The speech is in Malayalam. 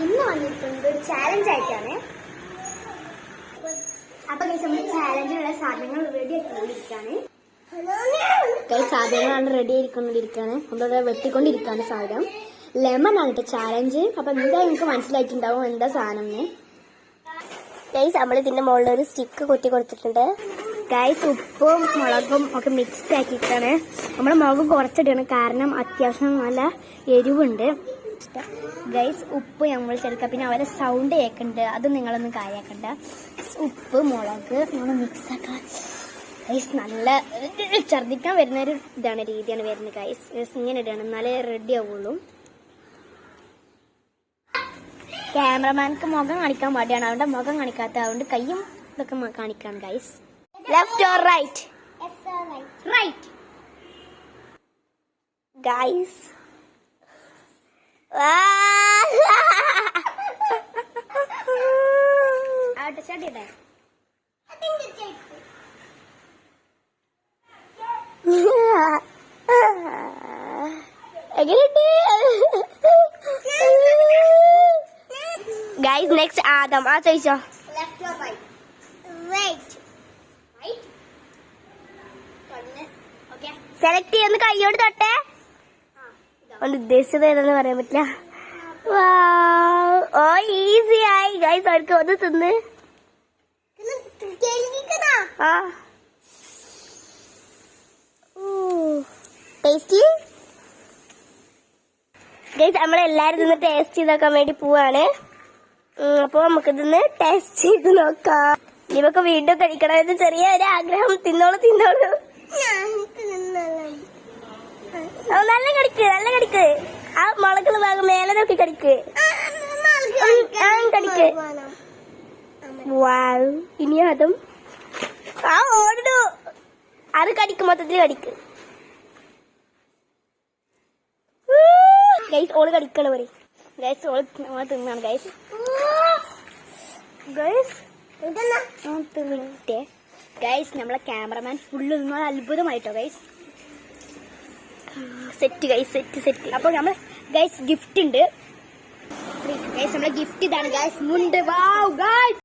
ഇന്ന് വന്നിട്ടുണ്ട് ഒരു ചാലഞ്ച് ആയിട്ടാണ്. അപ്പൊ നമ്മൾ ചാലഞ്ചിനുള്ള സാധനങ്ങൾ റെഡി ആയിക്കൊണ്ടിരിക്കുകയാണ്. സാധനങ്ങളാണ് റെഡി ആയിക്കൊണ്ടിരിക്കുകയാണ്. അതോടെ വെട്ടിക്കൊണ്ടിരിക്കുകയാണ് സാധനം. ലെമൺ ആണ് കേട്ടോ ചാലഞ്ച്. അപ്പൊ എന്താ നിങ്ങൾക്ക് മനസ്സിലായിട്ടുണ്ടാവും എന്താ സാധനം. ഗൈസ് നമ്മൾ ഇതിന്റെ മുകളിൽ ഒരു സ്റ്റിക്ക് കുത്തി കൊടുത്തിട്ടുണ്ട്. ഗൈസ് ഉപ്പും മുളകും ഒക്കെ മിക്സ് ആക്കിയിട്ടാണ്. നമ്മൾ മുളക് കുറച്ചിടണം, കാരണം അത്യാവശ്യം നല്ല എരിവുണ്ട്. ഗൈസ് ഉപ്പ് നമ്മൾ ചേർക്കുക. പിന്നെ അവരെ സൗണ്ട് കേൾക്കുന്നുണ്ട്, അത് നിങ്ങളൊന്നും കാര്യമാക്കണ്ട. ഉപ്പ് മുളക് നമ്മൾ മിക്സ് ആക്കാം. ഗൈസ് നല്ല ഛർദ്ദിക്കാൻ വരുന്നൊരു രീതിയാണ് വരുന്നത്. ഗൈസ് ഇങ്ങനെ ഇടണം, എന്നാലേ റെഡി ആവുള്ളൂ. ക്യാമറമാൻക്ക് മുഖം കാണിക്കാൻ പാടിയാണ്, അവന്റെ മുഖം കാണിക്കാത്ത, അതുകൊണ്ട് കയ്യും ഇതൊക്കെ കാണിക്കാം. Guys left or right? Right. Guys guys next ആദം. ആ ചോദിച്ചോ. Left or right? Right. Select ചെയ്യുന്ന കയ്യോട് തൊട്ടേ. ഒന്ന് ഉദ്ദേശിച്ചത് ഏതെന്ന് പറയാൻ പറ്റില്ല. ഓ ഈസി ആയി ഗൈസ്. അവർക്ക് ഒന്ന് തിന്ന്. ആ ടേസ്റ്റി. ഗൈസ് നമ്മളെല്ലാരും ഇതൊന്ന് ടേസ്റ്റ് ചെയ്ത് നോക്കാൻ വേണ്ടി പോവാണ്. അപ്പൊ നമുക്ക് ഇതൊന്ന് ടേസ്റ്റ് ചെയ്ത് നോക്കാം. ഇവക്ക് വീണ്ടും കഴിക്കണമെന്ന് ചെറിയ ഒരു ആഗ്രഹം. തിന്നോളൂ. നല്ല കടിക്ക്. ആ മുളകുള്ള ഭാഗം മേലെ നോക്കി കടിക്ക്. ഇനി അതും ആ ഓടു. അത് കടിക്ക്, മൊത്തത്തിൽ കടിക്ക്. ഗൈസ് ഓള് കടിക്കണ പറയും. ഗൈസ് ഓള് തിന്നാണ്. ഗൈസ് ഗൈസ് നമ്മളെ ക്യാമറമാൻ ഫുള്ള് തിന്നാൽ അത്ഭുതമായിട്ടോ. Guys set. Guys set. അപ്പൊ നമ്മൾ ഗൈസ് ഗിഫ്റ്റ് ഉണ്ട്. ഗൈസ് നമ്മളെ ഗിഫ്റ്റ് ഇതാണ് ഗൈസ്. മുണ്ട്. Wow guys.